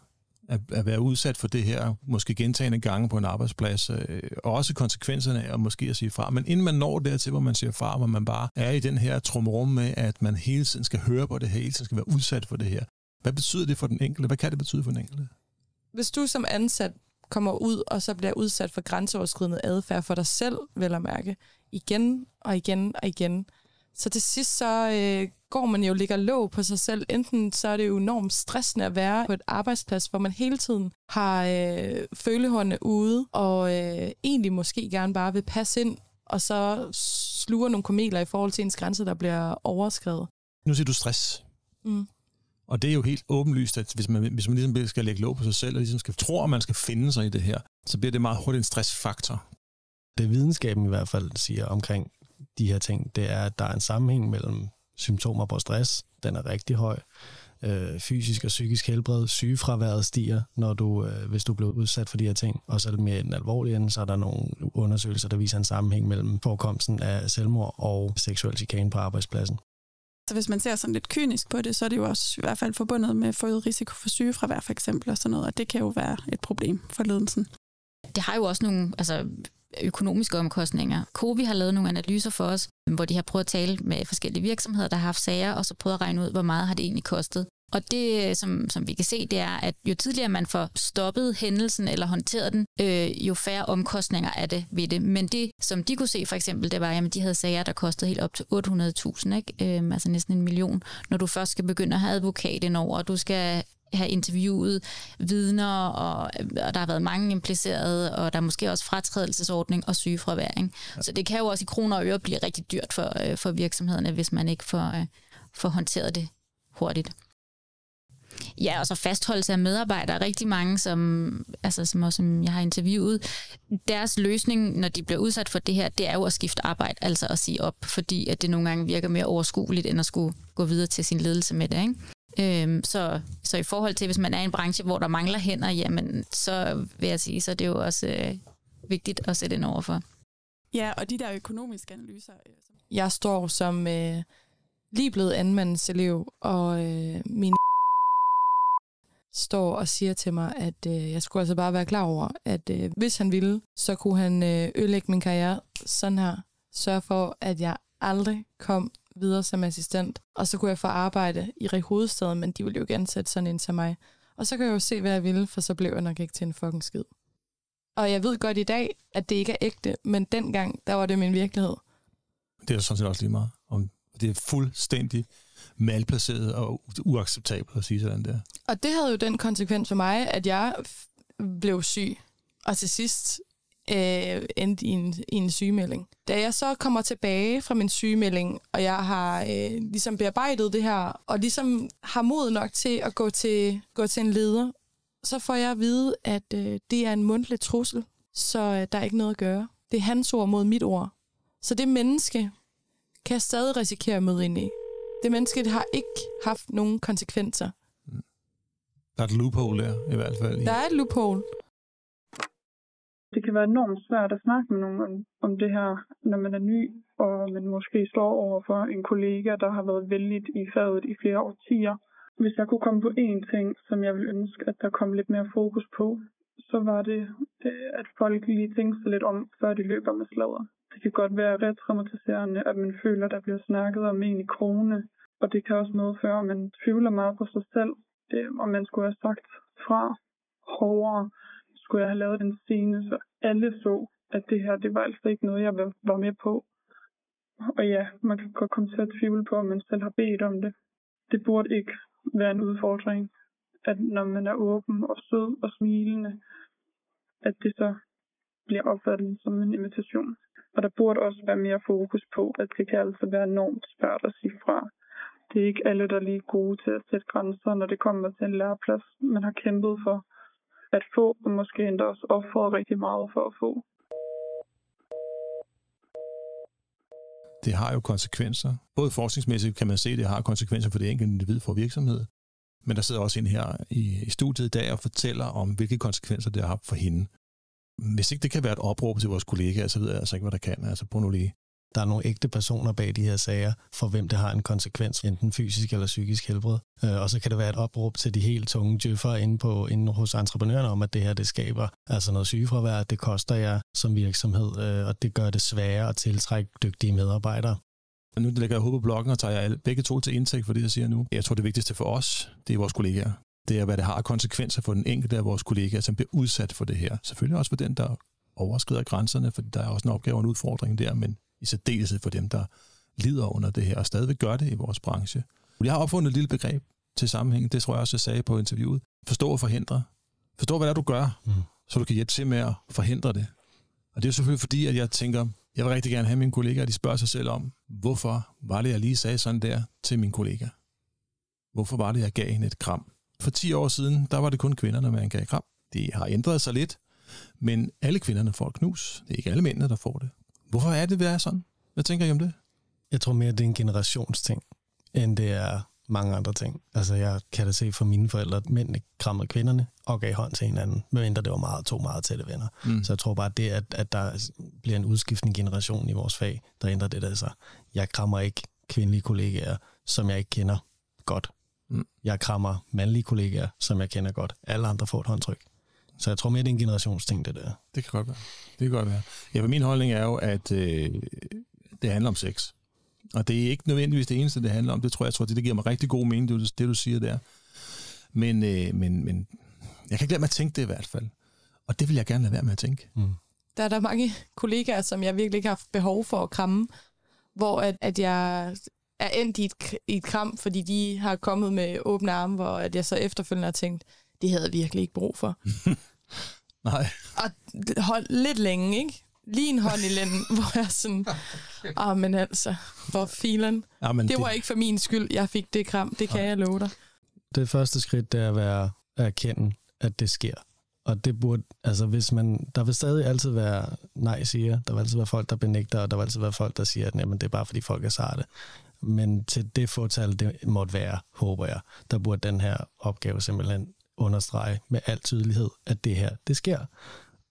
At være udsat for det her, måske gentagne gange på en arbejdsplads, og også konsekvenserne af at måske at sige fra. Men inden man når dertil, hvor man siger fra, hvor man bare er i den her trummerum med, at man hele tiden skal høre på det her, hele tiden skal være udsat for det her. Hvad betyder det for den enkelte? Hvad kan det betyde for den enkelte? Hvis du som ansat kommer ud, og så bliver udsat for grænseoverskridende adfærd for dig selv, vel at mærke, igen og igen og igen, så til sidst så går man jo og lægger låg på sig selv. Enten så er det jo enormt stressende at være på et arbejdsplads, hvor man hele tiden har følehornene ude, og egentlig måske gerne bare vil passe ind, og så sluger nogle kameler i forhold til ens grænse, der bliver overskredet. Nu siger du stress. Og det er jo helt åbenlyst, at hvis man ligesom skal lægge låg på sig selv, og ligesom tror, at man skal finde sig i det her, så bliver det meget hurtigt en stressfaktor. Det videnskaben i hvert fald siger omkring de her ting, det er, at der er en sammenhæng mellem symptomer på stress, den er rigtig høj, fysisk og psykisk helbred, sygefraværet stiger, hvis du bliver udsat for de her ting, og så er det mere den alvorlige ende, så er der nogle undersøgelser, der viser en sammenhæng mellem forekomsten af selvmord og seksuel chikane på arbejdspladsen. Så hvis man ser sådan lidt kynisk på det, så er det jo også i hvert fald forbundet med forøget risiko for sygefravær for eksempel, og sådan noget, og det kan jo være et problem for ledelsen. Det har jo også nogle økonomiske omkostninger. COVI har lavet nogle analyser for os, hvor de har prøvet at tale med forskellige virksomheder, der har haft sager, og så prøvet at regne ud, hvor meget har det egentlig kostet. Og det, som vi kan se, det er, at jo tidligere man får stoppet hændelsen eller håndteret den, jo færre omkostninger er det ved det. Men det, som de kunne se for eksempel, det var, at de havde sager, der kostede helt op til 800.000, ikke? Altså næsten 1 million. Når du først skal begynde at have advokat indover, og du skal have interviewet vidner, og der har været mange implicerede, og der er måske også fratrædelsesordning og sygefraværing. Ja. Så det kan jo også i kroner og øre blive rigtig dyrt for virksomhederne, hvis man ikke får håndteret det hurtigt. Ja, og så fastholdelse af medarbejdere. Rigtig mange, som jeg har interviewet, deres løsning, når de bliver udsat for det her, det er jo at skifte arbejde, altså at sige op, fordi at det nogle gange virker mere overskueligt, end at skulle gå videre til sin ledelse med det, ikke? Så i forhold til, hvis man er i en branche, hvor der mangler hænder, jamen, så vil jeg sige, så er det jo også vigtigt at sætte ind overfor. Ja, og de der økonomiske analyser. Jeg står som lige blevet anmeldelseselev, og min står og siger til mig, at jeg skulle altså bare være klar over, at hvis han ville, så kunne han ødelægge min karriere sådan her. Sørge for, at jeg aldrig kom videre som assistent. Og så kunne jeg få arbejde i Region Hovedstaden, men de ville jo gerne sætte sådan en til mig. Og så kan jeg jo se, hvad jeg ville, for så blev jeg nok ikke til en fucking skid. Og jeg ved godt i dag, at det ikke er ægte, men dengang, der var det min virkelighed. Det er sådan set også lige meget. Det er fuldstændig malplaceret og uacceptabelt at sige sådan der. Og det havde jo den konsekvens for mig, at jeg blev syg, og til sidst endte i en sygemelding. Da jeg så kommer tilbage fra min sygemelding, og jeg har ligesom bearbejdet det her, og ligesom har mod nok til at gå til en leder, så får jeg at vide, at det er en mundtlig trussel, så der er ikke noget at gøre. Det er hans ord mod mit ord. Så det menneske kan jeg stadig risikere at møde ind i. Det menneske det har ikke haft nogen konsekvenser. Der er et loophole der, i hvert fald. Der er et loophole. Det kan være enormt svært at snakke med nogen om det her, når man er ny, og man måske står over for en kollega, der har været vældigt i faget i flere årtier. Hvis jeg kunne komme på én ting, som jeg ville ønske, at der kom lidt mere fokus på, så var det, at folk lige tænker sig lidt om, før de løber med sladder. Det kan godt være retraumatiserende, at man føler, at der bliver snakket om en i krogene, og det kan også medføre, at man tvivler meget på sig selv, og man skulle have sagt fra hårdere. Skulle jeg have lavet den scene, så alle så, at det her, det var altså ikke noget, jeg var med på. Og ja, man kan godt komme til at tvivle på, om man selv har bedt om det. Det burde ikke være en udfordring, at når man er åben og sød og smilende, at det så bliver opfattet som en invitation. Og der burde også være mere fokus på, at det kan altså være enormt svært at sige fra. Det er ikke alle, der er lige gode til at sætte grænser, når det kommer til en læreplads, man har kæmpet for at få, og måske endda også offret rigtig meget for at få. Det har jo konsekvenser. Både forskningsmæssigt kan man se, at det har konsekvenser for det enkelte individ for virksomhed. Men der sidder også en her i studiet i dag og fortæller om, hvilke konsekvenser det har haft for hende. Hvis ikke det kan være et opråb til vores kollegaer, så ved jeg altså ikke, hvad der kan. Altså på nu lige. Der er nogle ægte personer bag de her sager, for hvem det har en konsekvens, enten fysisk eller psykisk helbred. Og så kan det være et opråb til de helt tunge djøffere inde hos entreprenørerne om, at det her det skaber altså noget sygefravær, det koster jer som virksomhed, og det gør det sværere at tiltrække dygtige medarbejdere. Nu lægger jeg hovedet på blokken og tager jeg begge to til indtægt for det, jeg siger nu. Jeg tror, det vigtigste for os, det er vores kollegaer. Det er, hvad det har konsekvenser for den enkelte af vores kollegaer, som bliver udsat for det her. Selvfølgelig også for den, der overskrider grænserne, for der er også en opgave og en udfordring der, men i særdeleshed for dem, der lider under det her og stadigvæk gør det i vores branche. Jeg har opfundet et lille begreb til sammenhæng, det tror jeg også, jeg sagde på interviewet. Forstå og forhindre. Forstå, hvad det er, du gør, så du kan hjælpe til med at forhindre det. Og det er jo selvfølgelig fordi, at jeg tænker, jeg vil rigtig gerne have mine kollegaer, de spørger sig selv om, hvorfor var det, jeg lige sagde sådan der til min kollega? Hvorfor var det, jeg gav hende et kram? For 10 år siden, der var det kun kvinderne, man gav kram. Det har ændret sig lidt, men alle kvinderne får et knus. Det er ikke alle mændene, der får det. Hvorfor er det, sådan? Hvad tænker I om det? Jeg tror mere, det er en generationsting, end det er mange andre ting. Altså, jeg kan da se fra mine forældre, at mændene krammede kvinderne og gav hånd til hinanden, medmindre det var to meget tætte venner. Så jeg tror bare, det, at der bliver en udskiftende generation i vores fag, der ændrer det der sig. Jeg krammer ikke kvindelige kollegaer, som jeg ikke kender godt. Jeg krammer mandlige kollegaer, som jeg kender godt. Alle andre får et håndtryk. Så jeg tror mere, det er en generationsting, det der. Det kan godt være. Det kan godt være. Ja, min holdning er jo, at det handler om sex. Og det er ikke nødvendigvis det eneste, det handler om. Det tror jeg, det giver mig rigtig god mening, det du siger der. Men jeg kan ikke lade mig at tænke det i hvert fald. Og det vil jeg gerne lade være med at tænke. Der er der mange kollegaer, som jeg virkelig ikke har haft behov for at kramme, hvor at jeg er endt i et kram, fordi de har kommet med åbne arme, hvor at jeg så efterfølgende har tænkt, det havde jeg virkelig ikke brug for. Nej. Og hold lidt længe, ikke? Lige en hånd i lænden, hvor jeg sådan, men altså, for filen. Det var ikke for min skyld, jeg fik det kram, det kan jeg love dig. Det første skridt, det er at erkende, at det sker. Og det burde, altså der vil stadig altid være nej-siger, der vil altid være folk, der benægter, og der vil altid være folk, der siger, at jamen, det er bare fordi folk er sarte. Men til det fortal, det måtte være, håber jeg, der burde den her opgave simpelthen understrege med al tydelighed, at det her, det sker.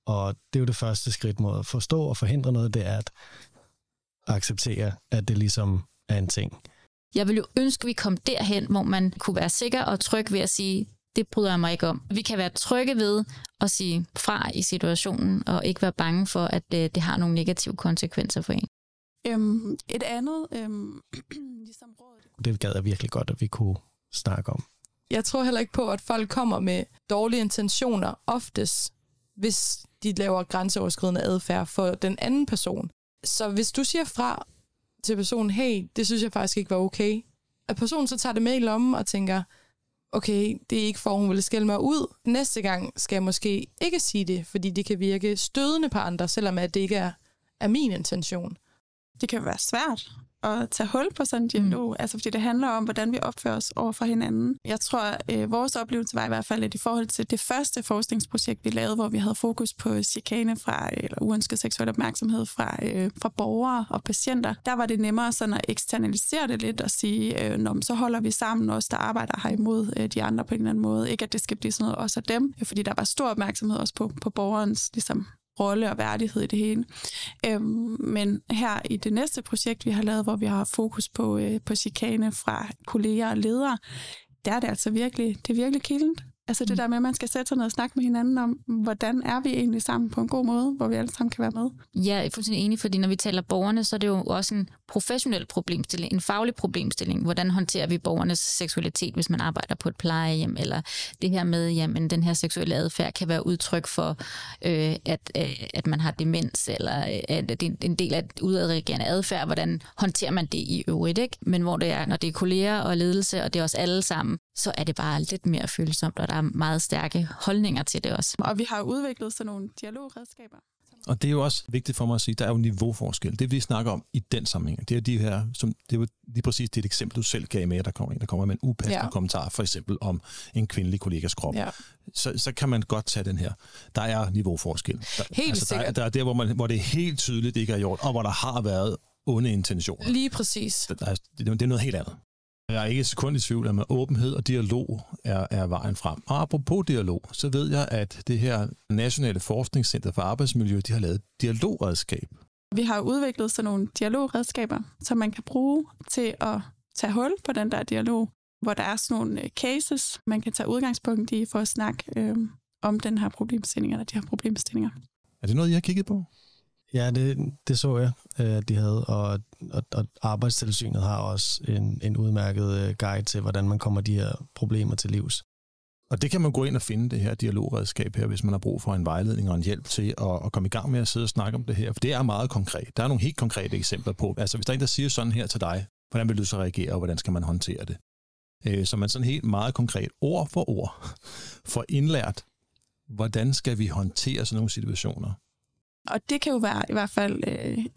Og det er jo det første skridt mod at forstå og forhindre noget, det er at acceptere, at det ligesom er en ting. Jeg vil jo ønske, at vi kom derhen, hvor man kunne være sikker og tryg ved at sige, det bryder jeg mig ikke om. Vi kan være trygge ved at sige fra i situationen, og ikke være bange for, at det har nogle negative konsekvenser for en. Et andet ligesom råd. Det gad jeg virkelig godt, at vi kunne snakke om. Jeg tror heller ikke på, at folk kommer med dårlige intentioner oftest, hvis de laver grænseoverskridende adfærd for den anden person. Så hvis du siger fra til personen, hey, det synes jeg faktisk ikke var okay, at personen så tager det med i lommen og tænker, okay, det er ikke for, hun vil skælde mig ud. Næste gang skal jeg måske ikke sige det, fordi det kan virke stødende på andre, selvom at det ikke er min intention. Det kan være svært at tage hul på sådan en dialog, altså fordi det handler om, hvordan vi opfører os over for hinanden. Jeg tror, vores oplevelse var i hvert fald, at i forhold til det første forskningsprojekt, vi lavede, hvor vi havde fokus på chikane eller uønsket seksuel opmærksomhed fra borgere og patienter, der var det nemmere sådan at eksternalisere det lidt og sige, så holder vi sammen os, der arbejder her imod de andre på en eller anden måde. Ikke at det skal blive sådan noget os og dem, fordi der var stor opmærksomhed også på borgerens ligesom rolle og værdighed i det hele. Men her i det næste projekt, vi har lavet, hvor vi har fokus på chikane fra kolleger og ledere, der er det altså virkelig kildent. Altså det der med, at man skal sætte sig ned og snakke med hinanden om, hvordan er vi egentlig sammen på en god måde, hvor vi alle sammen kan være med. Ja, jeg er fuldstændig enig, fordi når vi taler borgerne, så er det jo også en professionel problemstilling, en faglig problemstilling. Hvordan håndterer vi borgernes seksualitet, hvis man arbejder på et plejehjem, eller det her med, jamen den her seksuelle adfærd kan være udtryk for, at man har demens, eller at det er en del af udadreagerende adfærd. Hvordan håndterer man det i øvrigt, ikke? Men hvor det er, når det er kolleger og ledelse, og det er også alle sammen, så er det bare lidt mere følsomt, og der er meget stærke holdninger til det også. Og vi har udviklet sådan nogle dialogredskaber. Og det er jo også vigtigt for mig at sige, der er jo niveauforskel. Det vi snakker om i den sammenhæng, det er de her, det er lige præcis det eksempel, du selv gav med, at der kommer med en upassende kommentar, for eksempel om en kvindelig kollegas krop. Ja. Så kan man godt tage den her. Der er niveauforskel. Helt sikkert. Der er der, hvor det er helt tydeligt ikke er gjort, og hvor der har været onde intentioner. Lige præcis. Det er noget helt andet. Jeg er ikke et sekund i tvivl, at med åbenhed og dialog er vejen frem. Og apropos dialog, så ved jeg, at det her Nationale Forskningscenter for Arbejdsmiljø, de har lavet dialogredskab. Vi har udviklet sådan nogle dialogredskaber, som man kan bruge til at tage hul på den der dialog, hvor der er sådan nogle cases, man kan tage udgangspunkt i for at snakke om den her problemstilling, eller de her problemstillinger. Er det noget, I har kigget på? Ja, det så jeg, at de havde, og Arbejdstilsynet har også en udmærket guide til, hvordan man kommer de her problemer til livs. Og det kan man gå ind og finde, det her dialogredskab her, hvis man har brug for en vejledning og en hjælp til at komme i gang med at sidde og snakke om det her. For det er meget konkret. Der er nogle helt konkrete eksempler på. Altså hvis der er en, der siger sådan her til dig, hvordan vil du så reagere, og hvordan skal man håndtere det? Så man sådan helt meget konkret, ord for ord, får indlært, hvordan skal vi håndtere sådan nogle situationer? Og det kan jo være i hvert fald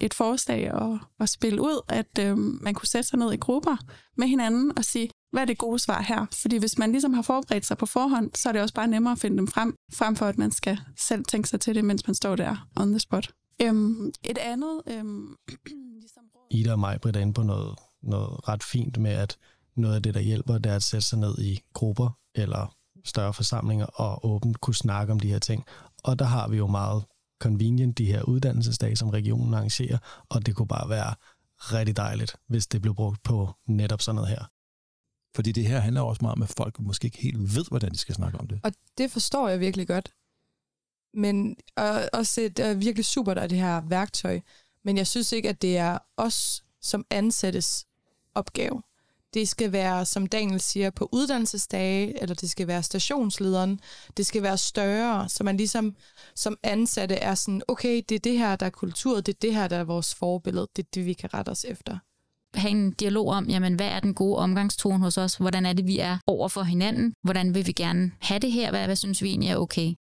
et forslag at spille ud, at man kunne sætte sig ned i grupper med hinanden og sige, hvad er det gode svar her? Fordi hvis man ligesom har forberedt sig på forhånd, så er det også bare nemmere at finde dem frem for at man skal selv tænke sig til det, mens man står der on the spot. Et andet... ligesom... Ida og mig er inde på noget ret fint med, at noget af det, der hjælper, det er at sætte sig ned i grupper eller større forsamlinger og åbent kunne snakke om de her ting. Og der har vi jo meget convenient, de her uddannelsesdage, som regionen arrangerer, og det kunne bare være rigtig dejligt, hvis det blev brugt på netop sådan noget her. Fordi det her handler også meget om, at folk måske ikke helt ved, hvordan de skal snakke om det. Og det forstår jeg virkelig godt. Men også det er virkelig super, der er det her værktøj. Men jeg synes ikke, at det er os som ansættes opgave. Det skal være, som Daniel siger, på uddannelsesdage, eller det skal være stationslederen. Det skal være større, så man ligesom som ansatte er sådan, okay, det er det her, der er kultur, det er det her, der er vores forbillede, det er det, vi kan rette os efter. Have en dialog om, jamen, hvad er den gode omgangstone hos os? Hvordan er det, vi er over for hinanden? Hvordan vil vi gerne have det her? Hvad synes vi egentlig er okay?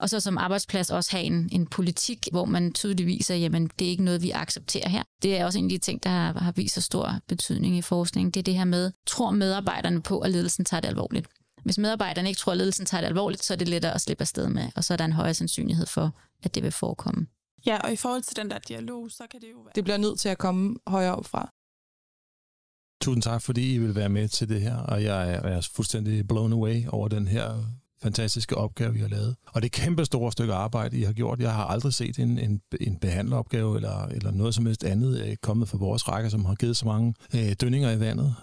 Og så som arbejdsplads også have en politik, hvor man tydeligt viser, jamen det er ikke noget, vi accepterer her. Det er også en af de ting, der har vist så stor betydning i forskningen. Det er det her med, tror medarbejderne på, at ledelsen tager det alvorligt. Hvis medarbejderne ikke tror, at ledelsen tager det alvorligt, så er det lettere at slippe afsted med, og så er der en højere sandsynlighed for, at det vil forekomme. Ja, og i forhold til den der dialog, så kan det jo være... Det bliver nødt til at komme højere op fra. Tusind tak, fordi I vil være med til det her, og jeg er fuldstændig blown away over den her fantastiske opgave, I har lavet. Og det kæmpe store stykke arbejde, I har gjort. Jeg har aldrig set en behandleropgave eller noget som helst andet kommet fra vores rækker, som har givet så mange dønninger i vandet.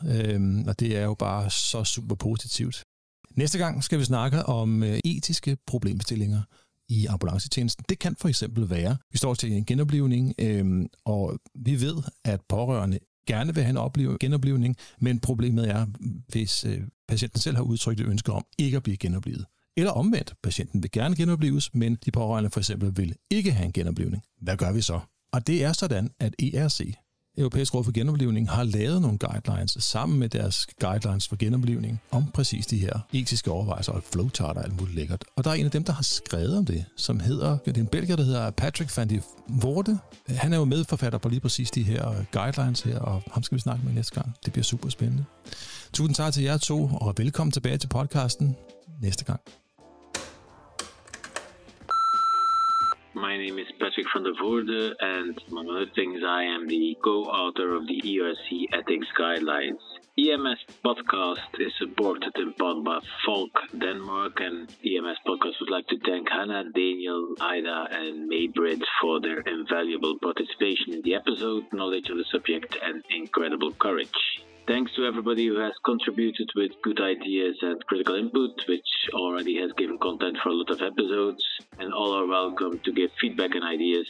Og det er jo bare så super positivt. Næste gang skal vi snakke om etiske problemstillinger i ambulancetjenesten. Det kan for eksempel være, vi står til en genoplivning, og vi ved, at pårørende gerne vil have en genoplivning, men problemet er, hvis patienten selv har udtrykt et ønske om ikke at blive genoplivet. Eller omvendt, patienten vil gerne genoplives, men de pårørende for eksempel vil ikke have en genoplivning. Hvad gør vi så? Og det er sådan, at ERC, Europæisk Råd for Genoplivning, har lavet nogle guidelines sammen med deres guidelines for genoplivning om præcis de her etiske overvejelser og flowchart og alt muligt lækkert. Og der er en af dem, der har skrevet om det, som hedder, det er en belgier, der hedder Patrick van de Voorde. Han er jo medforfatter på lige præcis de her guidelines her, og ham skal vi snakke med næste gang. Det bliver super spændende. Tusind tak til jer to, og velkommen tilbage til podcasten næste gang. My name is Patrick van der Voorde, and among other things, I am the co-author of the ERC Ethics Guidelines. EMS Podcast is supported in part by Falk Denmark, and EMS Podcast would like to thank Hannah, Daniel, Ida, and Maybrit for their invaluable participation in the episode, knowledge of the subject, and incredible courage. Thanks to everybody who has contributed with good ideas and critical input, which already has given content for a lot of episodes, and all are welcome to give feedback and ideas,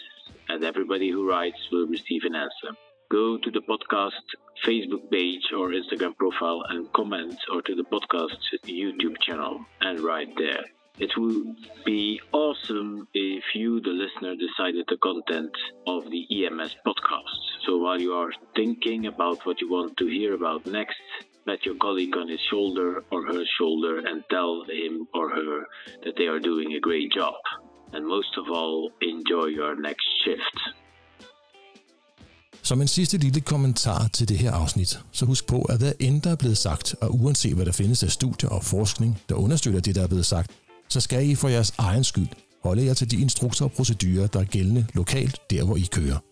and everybody who writes will receive an answer. Go to the podcast Facebook page or Instagram profile and comment, or to the podcast YouTube channel and write there. It would be awesome if you, the listener, decided the content of the EMS podcast. So while you are thinking about what you want to hear about next, pat your colleague on his shoulder or her shoulder and tell him or her that they are doing a great job. And most of all, enjoy your next shift. Som en sidste lille kommentar til det her afsnit, så husk på, at hvad end der er blevet sagt, og uanset hvad der findes af studier og forskning, der understøtter det, der er blevet sagt, så skal I for jeres egen skyld holde jer til de instrukser og procedurer, der er gældende lokalt, der hvor I kører.